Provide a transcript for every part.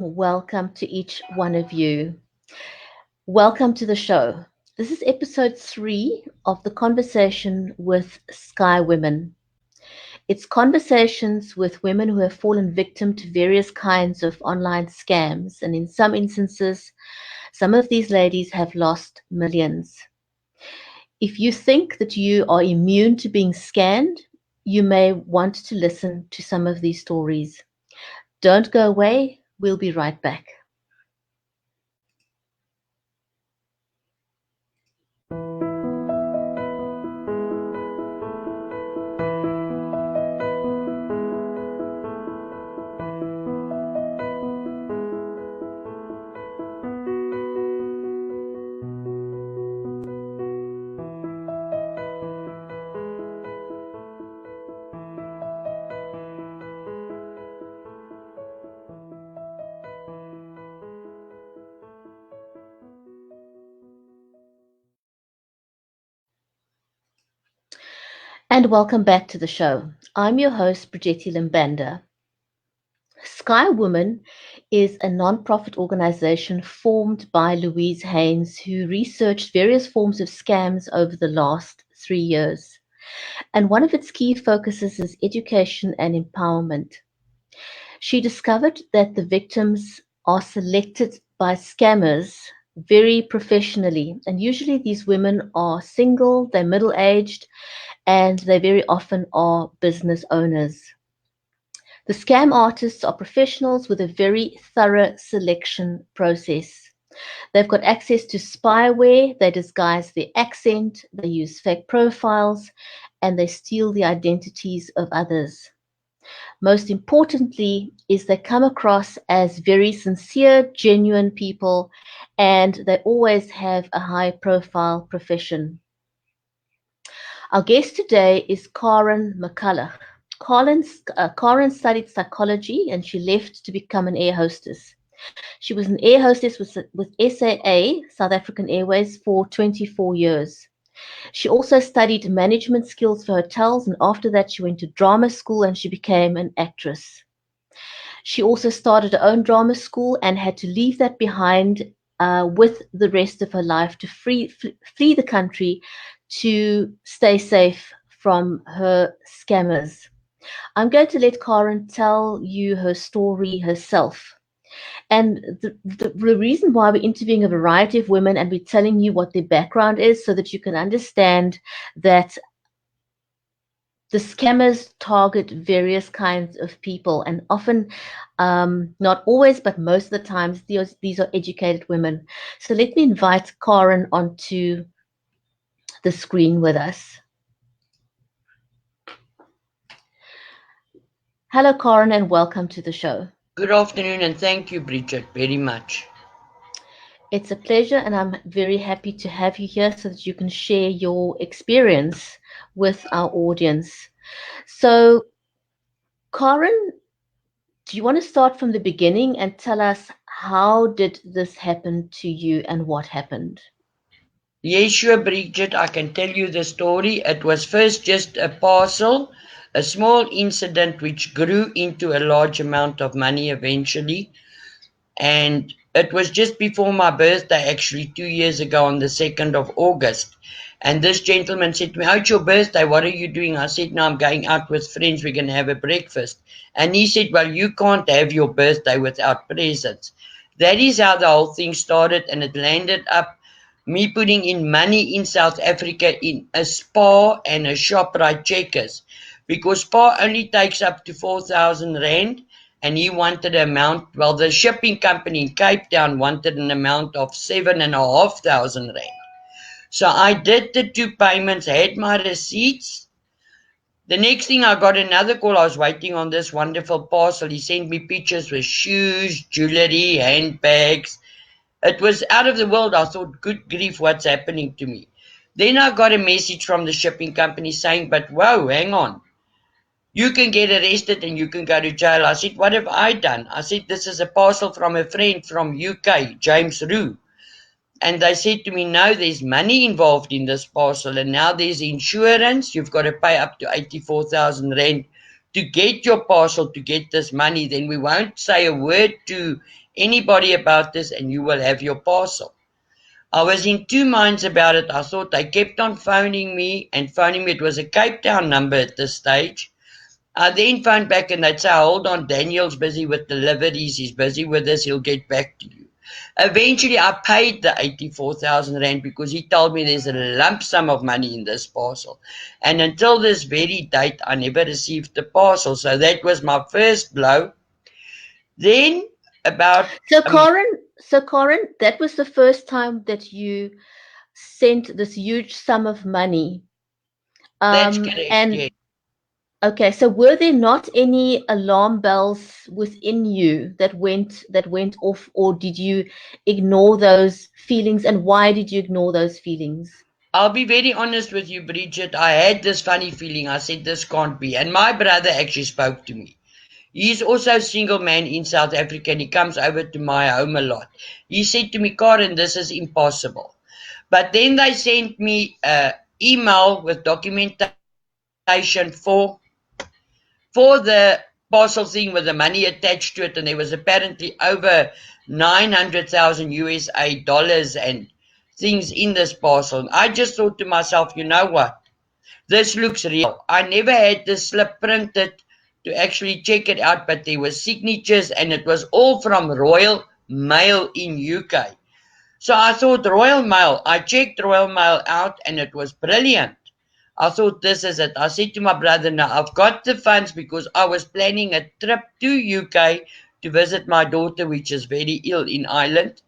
welcome to each one of you. Welcome to the show. This is episode 3 of the conversation with Skywomen. It's conversations with women who have fallen victim to various kinds of online scams, and in some instances, some of these ladies have lost millions. If you think that you are immune to being scammed, you may want to listen to some of these stories. Don't go away, we'll be right back. And welcome back to the show. I'm your host, Bridgetti Banda. Skywomen is a non-profit organization formed by Louise Haynes, who researched various forms of scams over the last 3 years. And one of its key focuses is education and empowerment. She discovered that the victims are selected by scammers very professionally. And usually these women are single, they're middle-aged, and they very often are business owners. The scam artists are professionals with a very thorough selection process. They've got access to spyware, they disguise their accent, they use fake profiles, and they steal the identities of others. Most importantly is they come across as very sincere, genuine people, and they always have a high profile profession. Our guest today is Karen McCulloch. Karen studied psychology and she left to become an air hostess. She was an air hostess with SAA, South African Airways, for 24 years. She also studied management skills for hotels, and after that she went to drama school and she became an actress. She also started her own drama school and had to leave that behind with the rest of her life to flee the country to stay safe from her scammers. I'm going to let Karen tell you her story herself. And the reason why we're interviewing a variety of women and we're telling you what their background is so that you can understand that the scammers target various kinds of people, and often, not always, but most of the times, these are educated women. So let me invite Karen onto the screen with us. Hello, Karen, and welcome to the show. Good afternoon, and thank you, Bridget, very much. It's a pleasure, and I'm very happy to have you here so that you can share your experience with our audience. So, Karen, do you want to start from the beginning and tell us how did this happen to you and what happened? Yes, sure, Bridget, I can tell you the story. It was first just a parcel, a small incident which grew into a large amount of money eventually. And it was just before my birthday, actually, 2 years ago on the 2nd of August. And this gentleman said to me, "Oh, it's your birthday. What are you doing?" I said, "No, I'm going out with friends. We're going to have a breakfast." And he said, "Well, you can't have your birthday without presents." That is how the whole thing started, and it landed up me putting in money in South Africa in a Spar and a ShopRite Checkers, because Spar only takes up to 4,000 Rand, and he wanted an amount, well, the shipping company in Cape Town wanted an amount of 7,500 Rand. So I did the 2 payments, had my receipts. The next thing, I got another call. I was waiting on this wonderful parcel. He sent me pictures with shoes, jewelry, handbags. It was out of the world. I thought, good grief, what's happening to me? Then I got a message from the shipping company saying, "But whoa, hang on. You can get arrested and you can go to jail." I said, "What have I done?" I said, "This is a parcel from a friend from UK, James Rue." And they said to me, "No, there's money involved in this parcel, and now there's insurance. You've got to pay up to 84,000 Rand to get your parcel, to get this money. Then we won't say a word to anybody about this and you will have your parcel. I was in two minds about it. I thought they kept on phoning me and phoning me. It was a Cape Town number at this stage. I then phoned back and they'd say, hold on, Daniel's busy with deliveries. He's busy with this. He'll get back to you. Eventually, I paid the 84,000 Rand because he told me there's a lump sum of money in this parcel. And until this very date, I never received the parcel. So that was my first blow. Then about... So Corin, that was the first time that you sent this huge sum of money. That's correct, and yeah. Okay, so were there not any alarm bells within you that went off, or did you ignore those feelings, and why did you ignore those feelings? I'll be very honest with you, Bridget. I had this funny feeling. I said, this can't be. And my brother actually spoke to me. He's also a single man in South Africa and he comes over to my home a lot. He said to me, Karen, this is impossible. But then they sent me an email with documentation for the parcel thing with the money attached to it, and there was apparently over 900,000 USA dollars and things in this parcel. And I just thought to myself, you know what? This looks real. I never had this slip printed to actually check it out, but there were signatures and it was all from Royal Mail in UK. So I thought Royal Mail. I checked Royal Mail out and it was brilliant. I thought, this is it. I said to my brother, now I've got the funds because I was planning a trip to UK to visit my daughter, which is very ill in Ireland.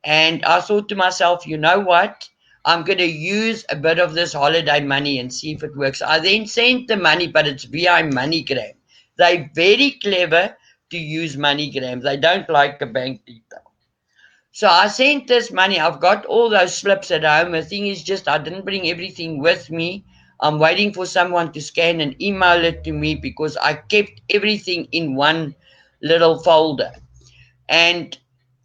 And I thought to myself, you know what? I'm going to use a bit of this holiday money and see if it works. I then sent the money, but it's via MoneyGram. They're very clever to use MoneyGram. They don't like a bank detail. So I sent this money. I've got all those slips at home. The thing is just I didn't bring everything with me. I'm waiting for someone to scan and email it to me because I kept everything in one little folder. And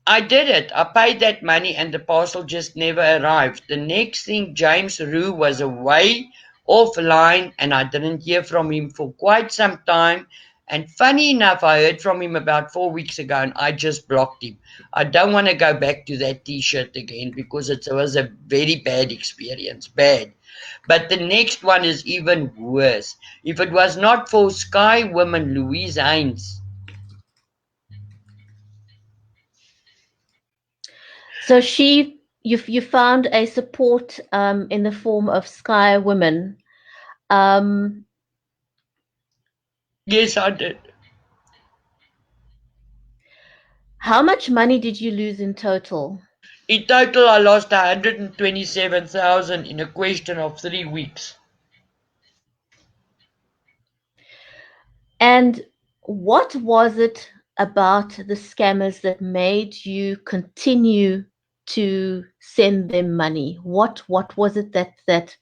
I did it. I paid that money and the parcel just never arrived. The next thing, James Rue was away offline and I didn't hear from him for quite some time. And funny enough, I heard from him about 4 weeks ago and I just blocked him. I don't want to go back to that t-shirt again because it was a very bad experience. Bad. But the next one is even worse. If it was not for Skywomen Louise Haynes. So you found a support in the form of Skywomen. Yes, I did. How much money did you lose in total? In total, I lost 127,000 in a question of 3 weeks. And what was it about the scammers that made you continue to send them money? What was it that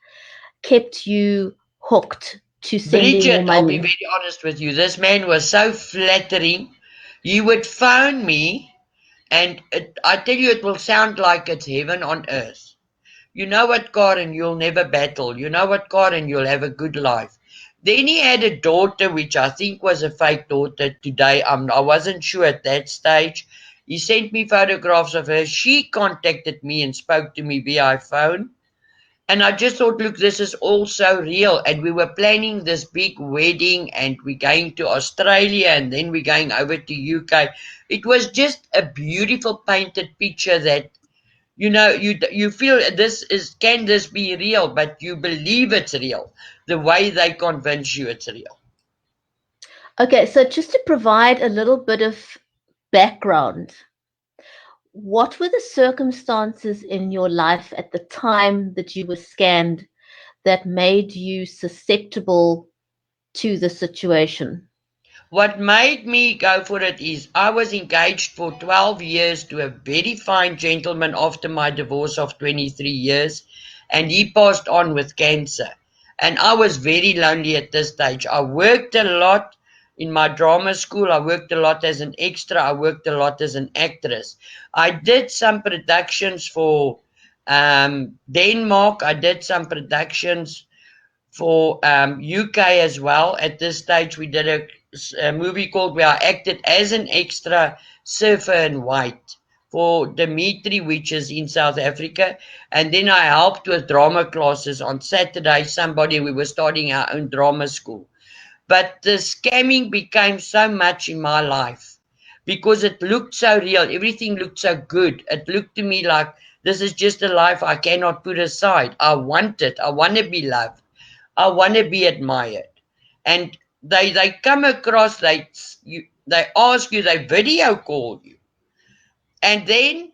kept you hooked to sending more Bridget, I'll be money? very honest with you. This man was so flattering. He would phone me, and I tell you, it will sound like it's heaven on earth. You know what, Karen, you'll never battle. You know what, Karen, you'll have a good life. Then he had a daughter, which I think was a fake daughter today. I wasn't sure at that stage. He sent me photographs of her. She contacted me and spoke to me via phone. And I just thought, look, this is all so real. And we were planning this big wedding and we're going to Australia and then we're going over to UK. It was just a beautiful painted picture that, you know, you feel can this be real? But you believe it's real. The way they convince you it's real. Okay, so just to provide a little bit of background, what were the circumstances in your life at the time that you were scanned that made you susceptible to the situation? What made me go for it is I was engaged for 12 years to a very fine gentleman after my divorce of 23 years, and he passed on with cancer. And I was very lonely at this stage. I worked a lot in my drama school. I worked a lot as an extra. I worked a lot as an actress. I did some productions for Denmark. I did some productions for UK as well. At this stage, we did a movie called where I acted as an extra surfer and white for Dimitri, which is in South Africa. And then I helped with drama classes on Saturday. We were starting our own drama school. But the scamming became so much in my life because it looked so real. Everything looked so good. It looked to me like this is just a life I cannot put aside. I want it. I want to be loved. I want to be admired. And they come across, they ask you, they video call you. And then,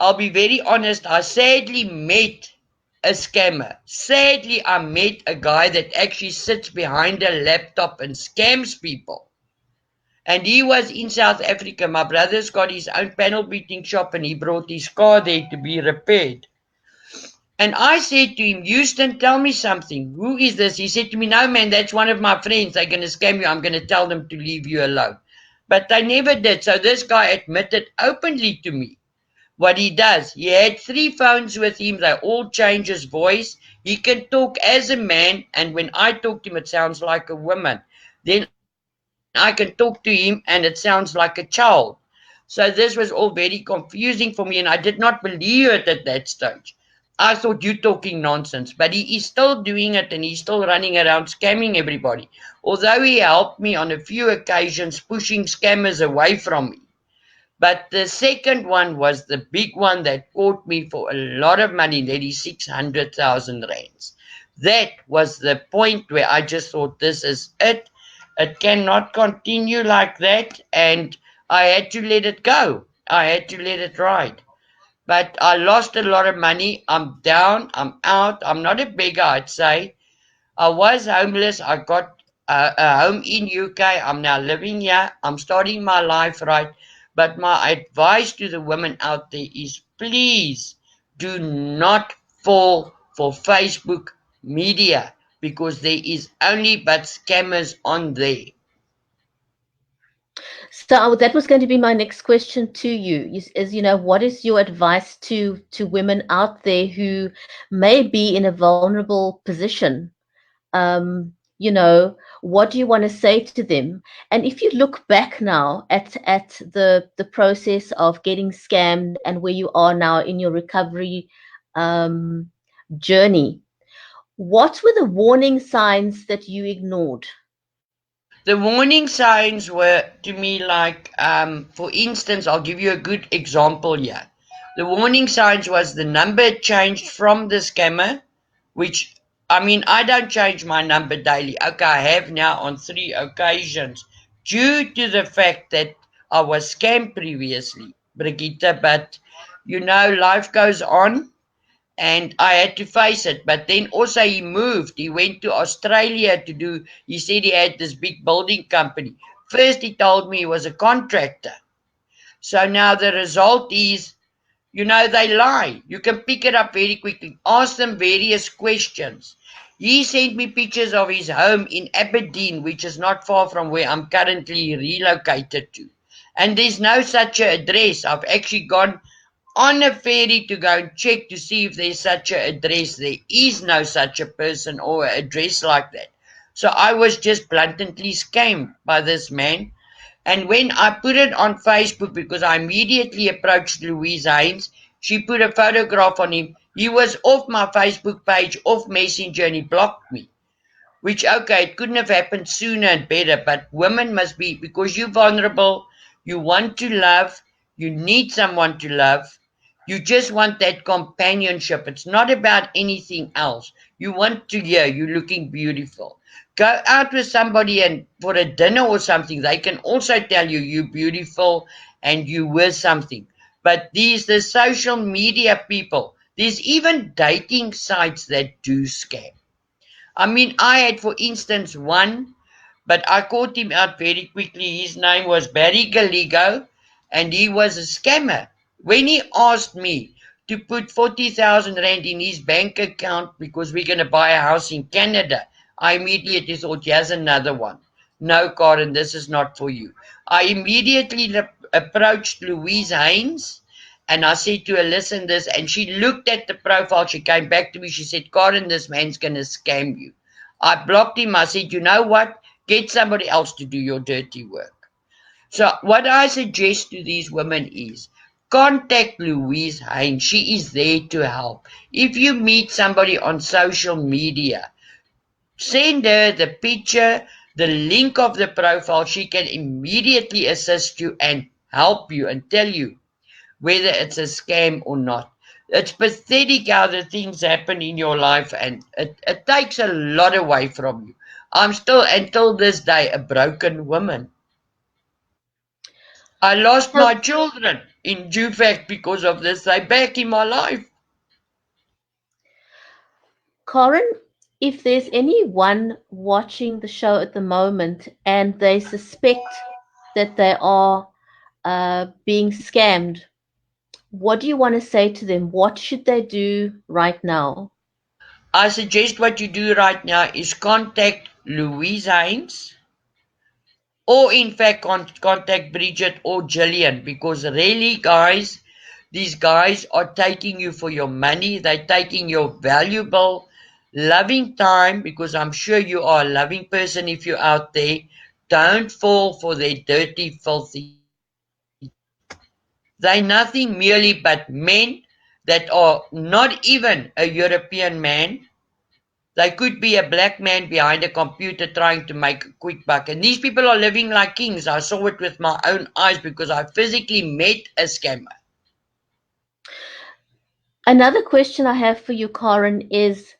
I'll be very honest, I sadly met a scammer. Sadly, I met a guy that actually sits behind a laptop and scams people. And he was in South Africa. My brother's got his own panel beating shop and he brought his car there to be repaired. And I said to him, Houston, tell me something. Who is this? He said to me, no, man, that's one of my friends. They're going to scam you. I'm going to tell them to leave you alone. But they never did. So this guy admitted openly to me what he does. He had 3 phones with him. They all change his voice. He can talk as a man. And when I talk to him, it sounds like a woman. Then I can talk to him and it sounds like a child. So this was all very confusing for me. And I did not believe it at that stage. I thought you talking nonsense, but he is still doing it and he's still running around scamming everybody. Although he helped me on a few occasions pushing scammers away from me. But the second one was the big one that caught me for a lot of money, nearly 600,000 rands. That was the point where I just thought this is it. It cannot continue like that, and I had to let it go. I had to let it ride. But I lost a lot of money. I'm down. I'm out. I'm not a beggar, I'd say. I was homeless. I got a home in UK. I'm now living here. I'm starting my life right. But my advice to the women out there is please do not fall for Facebook media because there is only but scammers on there. So that was going to be my next question to you is, what is your advice to women out there who may be in a vulnerable position? What do you want to say to them? And if you look back now at the process of getting scammed and where you are now in your recovery journey, what were the warning signs that you ignored? The warning signs were to me like, for instance, I'll give you a good example here. The warning signs was the number changed from the scammer, which, I mean, I don't change my number daily. Okay, I have now on 3 occasions due to the fact that I was scammed previously, Brigitte, but life goes on and I had to face it. But then also he moved. He went to Australia he said he had this big building company. First he told me he was a contractor. So now the result is, they lie. You can pick it up very quickly. Ask them various questions. He sent me pictures of his home in Aberdeen, which is not far from where I'm currently relocated to. And there's no such an address. I've actually gone on a ferry to go and check to see if there's such an address. There is no such a person or address like that. So I was just blatantly scammed by this man. And when I put it on Facebook, because I immediately approached Louise Haynes, she put a photograph on him. He was off my Facebook page, off Messenger, and he blocked me. Which, okay, it couldn't have happened sooner and better, but women must be, because you're vulnerable, you want to love, you need someone to love, you just want that companionship. It's not about anything else. You want to hear you're looking beautiful. Go out with somebody and for a dinner or something, they can also tell you you're beautiful and you worth something. But the social media people, there's even dating sites that do scam. I mean, I had, for instance, one, but I caught him out very quickly. His name was Barry Galigo, and he was a scammer. When he asked me to put 40,000 rand in his bank account because we're going to buy a house in Canada, I immediately thought, here's another one. No, Karen, this is not for you. I immediately approached Louise Haynes, and I said to her, listen this, and she looked at the profile, she came back to me, she said, Karen, this man's going to scam you. I blocked him, I said, you know what, get somebody else to do your dirty work. So what I suggest to these women is contact Louise Haynes. She is there to help. If you meet somebody on social media, send her the picture, the link of the profile. She can immediately assist you and help you and tell you whether it's a scam or not. It's pathetic how the things happen in your life, and it takes a lot away from you. I'm still, until this day, a broken woman. I lost So, my children in due fact because of this. They back in my life. Corin, if there's anyone watching the show at the moment and they suspect that they are being scammed, what do you want to say to them? What should they do right now? I suggest what you do right now is contact Louise Haynes, or in fact contact Bridget or Gillian, because really, guys, these guys are taking you for your money. They're taking your valuable, loving time, because I'm sure you are a loving person if you're out there. Don't fall for their dirty, filthy tricks. They're nothing merely but men that are not even a European man. They could be a black man behind a computer trying to make a quick buck. And these people are living like kings. I saw it with my own eyes because I physically met a scammer. Another question I have for you, Corin, is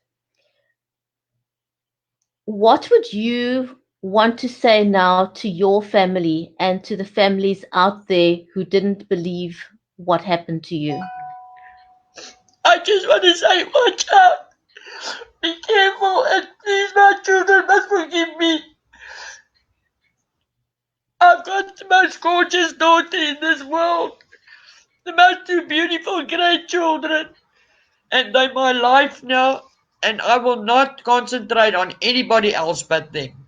what would you want to say now to your family and to the families out there who didn't believe what happened to you? I just want to say, watch out. Be careful, and please, my children must forgive me. I've got the most gorgeous daughter in this world. The most two beautiful grandchildren. And they're my life now. And I will not concentrate on anybody else but them.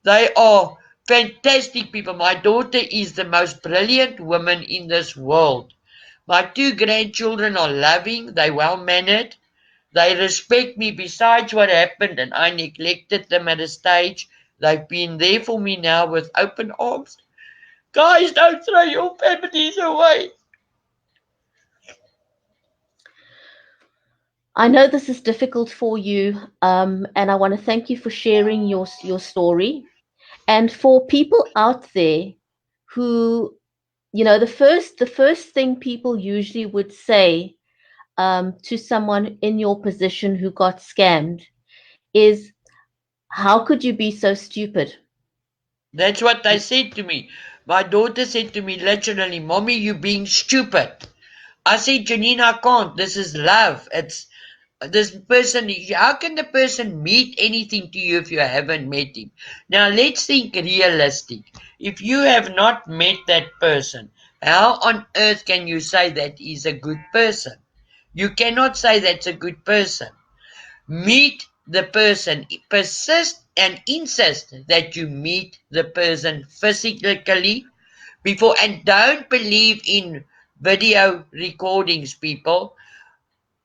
They are fantastic people. My daughter is the most brilliant woman in this world. My two grandchildren are loving, they're well mannered, they respect me besides what happened, and I neglected them at a stage. They've been there for me now with open arms. Guys, don't throw your families away. I know this is difficult for you, and I want to thank you for sharing your story. And for people out there who, the first thing people usually would say to someone in your position who got scammed is, "How could you be so stupid?" That's what they said to me. My daughter said to me literally, Mommy, you being stupid. I said, Janine, I can't. This is love. It's this person. How can the person mean anything to you if you haven't met him? Now let's think realistic. If you have not met that person, how on earth can you say that he's a good person? You cannot say that's a good person. Meet the person, persist and insist that you meet the person physically before, and don't believe in video recordings, people.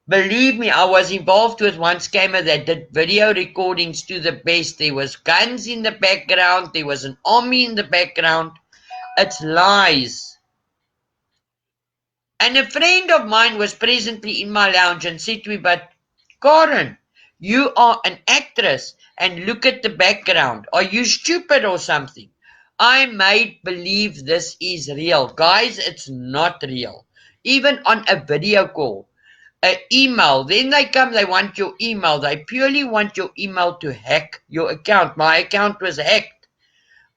Believe me, I was involved with one scammer that did video recordings to the best. There was guns in the background, there was an army in the background. It's lies. And a friend of mine was presently in my lounge and said to me, but Karen, you are an actress and look at the background. Are you stupid or something? I made believe this is real. Guys, it's not real. Even on a video call, an email, then they come, they want your email. They purely want your email to hack your account. My account was hacked.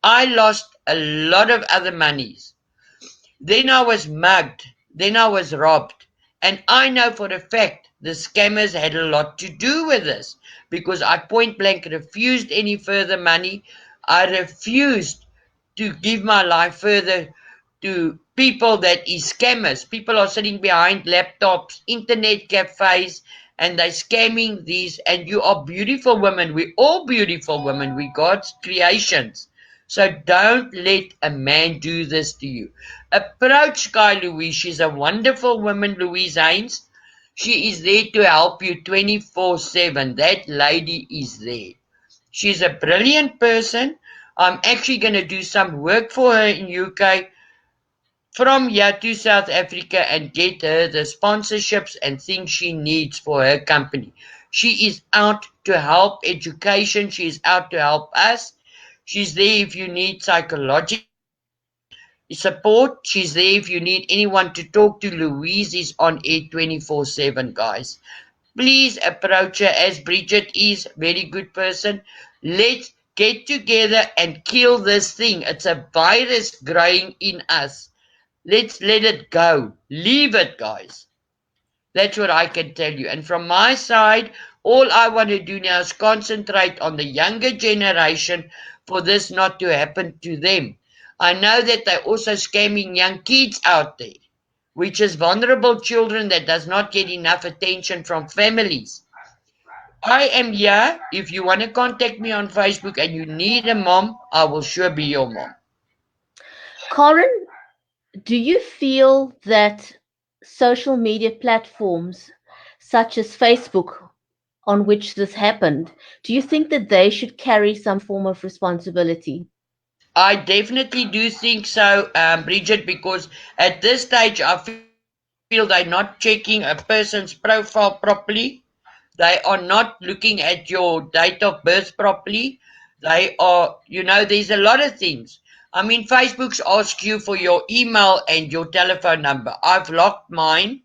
I lost a lot of other monies. Then I was mugged. Then I was robbed. And I know for a fact the scammers had a lot to do with this, because I point blank refused any further money. I refused to give my life further to people that is scammers. People are sitting behind laptops, internet cafes, and they're scamming these. And you are beautiful women. We're all beautiful women. We're God's creations. So don't let a man do this to you. Approach Sky Louise. She's a wonderful woman, Louise Haynes. She is there to help you 24/7. That lady is there. She's a brilliant person. I'm actually going to do some work for her in UK from here to South Africa and get her the sponsorships and things she needs for her company. She is out to help education. She is out to help us. She's there if you need psychological support. She's there if you need anyone to talk to. Louise is on air 24/7, guys. Please approach her as Bridget is. Very good person. Let's get together and kill this thing. It's a virus growing in us. Let's let it go. Leave it, guys. That's what I can tell you. And from my side, all I want to do now is concentrate on the younger generation for this not to happen to them. I know that they're also scamming young kids out there, which is vulnerable children that does not get enough attention from families. I am here. If you want to contact me on Facebook and you need a mom, I will sure be your mom. Corin, do you feel that social media platforms such as Facebook, on which this happened, do you think that they should carry some form of responsibility? I definitely do think so, Bridget, because at this stage I feel they're not checking a person's profile properly. They are not looking at your date of birth properly. They are, there's a lot of things. I mean, Facebook's ask you for your email and your telephone number. I've locked mine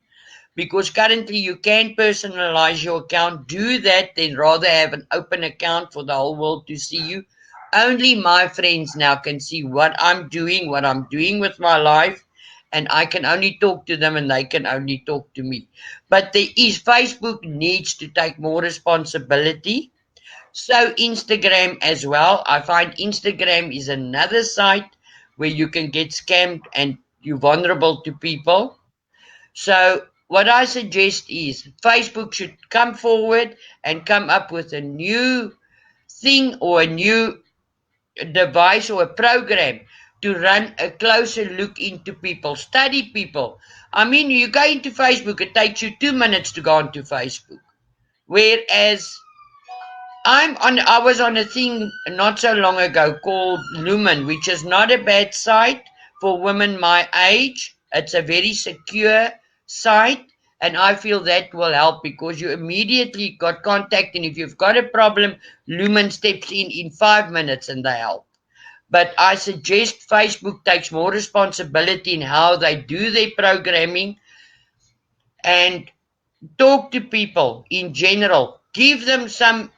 because currently you can personalize your account. Do that, then rather have an open account for the whole world to see you. Only my friends now can see what I'm doing with my life, and I can only talk to them and they can only talk to me. But Facebook needs to take more responsibility. So Instagram as well. I find Instagram is another site where you can get scammed and you're vulnerable to people. So what I suggest is Facebook should come forward and come up with a new thing or a new device or a program to run a closer look into people, study people. I mean, you go into Facebook, it takes you 2 minutes to go onto Facebook. Whereas I was on a thing not so long ago called Lumen, which is not a bad site for women my age. It's a very secure site, and I feel that will help because you immediately got contact, and if you've got a problem, Lumen steps in 5 minutes and they help. But I suggest Facebook takes more responsibility in how they do their programming and talk to people in general. Give them some.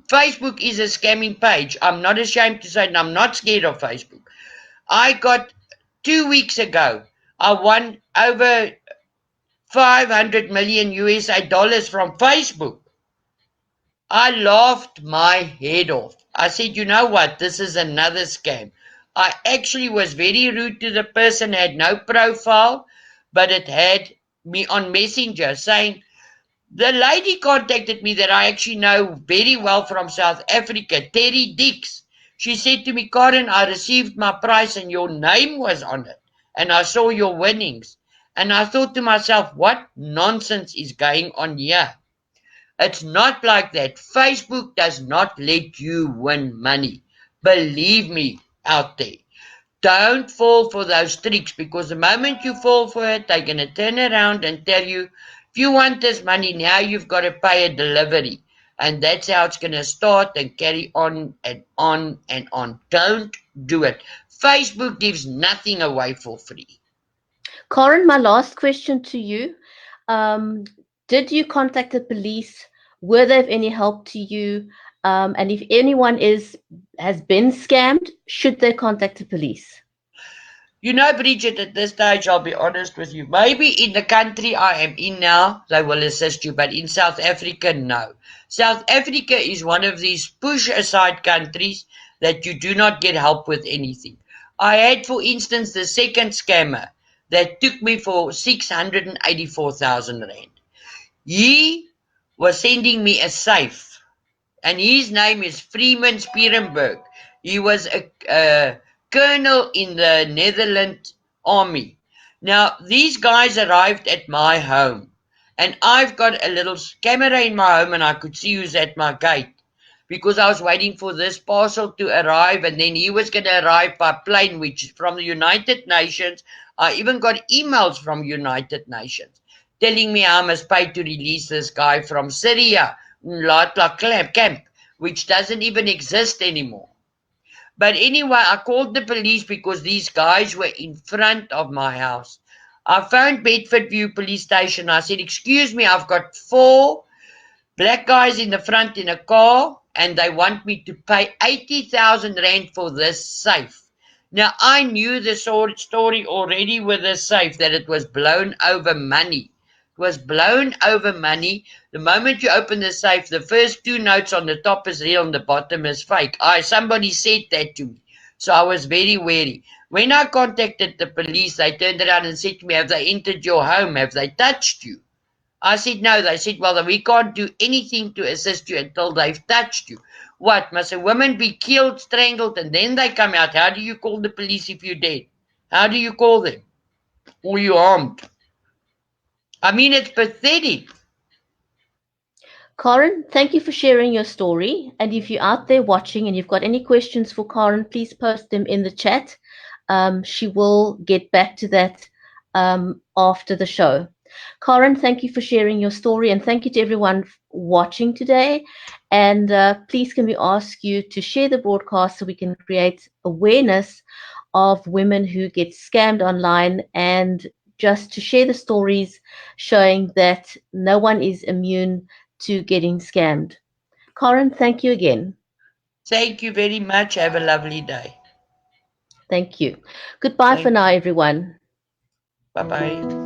Facebook is a scamming page. I'm not ashamed to say it, and I'm not scared of Facebook. I got 2 weeks ago, I won over 500 million USA dollars from Facebook. I laughed my head off. I said, you know what? This is another scam. I actually was very rude to the person, had no profile, but it had me on Messenger saying, the lady contacted me that I actually know very well from South Africa, Terry Dix. She said to me, Karen, I received my prize and your name was on it. And I saw your winnings. And I thought to myself, what nonsense is going on here? It's not like that. Facebook does not let you win money. Believe me out there. Don't fall for those tricks because the moment you fall for it, they're going to turn around and tell you, if you want this money now, you've got to pay a delivery. And that's how it's going to start and carry on and on and on. Don't do it. Facebook gives nothing away for free. Corin, my last question to you. Um, did you contact the police? Were they of any help to you? And if anyone has been scammed, should they contact the police? You know, Bridget, at this stage, I'll be honest with you. Maybe in the country I am in now, they will assist you, but in South Africa, no. South Africa is one of these push-aside countries that you do not get help with anything. I had, for instance, the second scammer that took me for 684,000 rand. He was sending me a safe, and his name is Freeman Spierenburg. He was a colonel in the Netherlands army. Now, these guys arrived at my home, and I've got a little camera in my home, and I could see who's at my gate. because I was waiting for this parcel to arrive, and then he was going to arrive by plane, which is from the United Nations. I even got emails from United Nations telling me I must pay to release this guy from Syria, camp, which doesn't even exist anymore. But anyway, I called the police because these guys were in front of my house. I phoned Bedford View Police Station. I said, excuse me, I've got 4 black guys in the front in a car, and they want me to pay 80,000 rand for this safe. Now, I knew the story already with the safe, that it was blown over money. It was blown over money. The moment you open the safe, the first 2 notes on the top is real and the bottom is fake. Somebody said that to me, so I was very wary. When I contacted the police, they turned around and said to me, have they entered your home? Have they touched you? I said, no. They said, well, we can't do anything to assist you until they've touched you. What, must a woman be killed, strangled, and then they come out? How do you call the police if you're dead? How do you call them? Or you armed? I mean, it's pathetic. Karen, thank you for sharing your story. And if you're out there watching and you've got any questions for Karen, please post them in the chat. She will get back to that after the show. Karen, thank you for sharing your story, and thank you to everyone watching today. And please, can we ask you to share the broadcast so we can create awareness of women who get scammed online, and just to share the stories showing that no one is immune to getting scammed. Karen, thank you again. Thank you very much. Have a lovely day. Thank you. Goodbye for now, everyone. Bye-bye.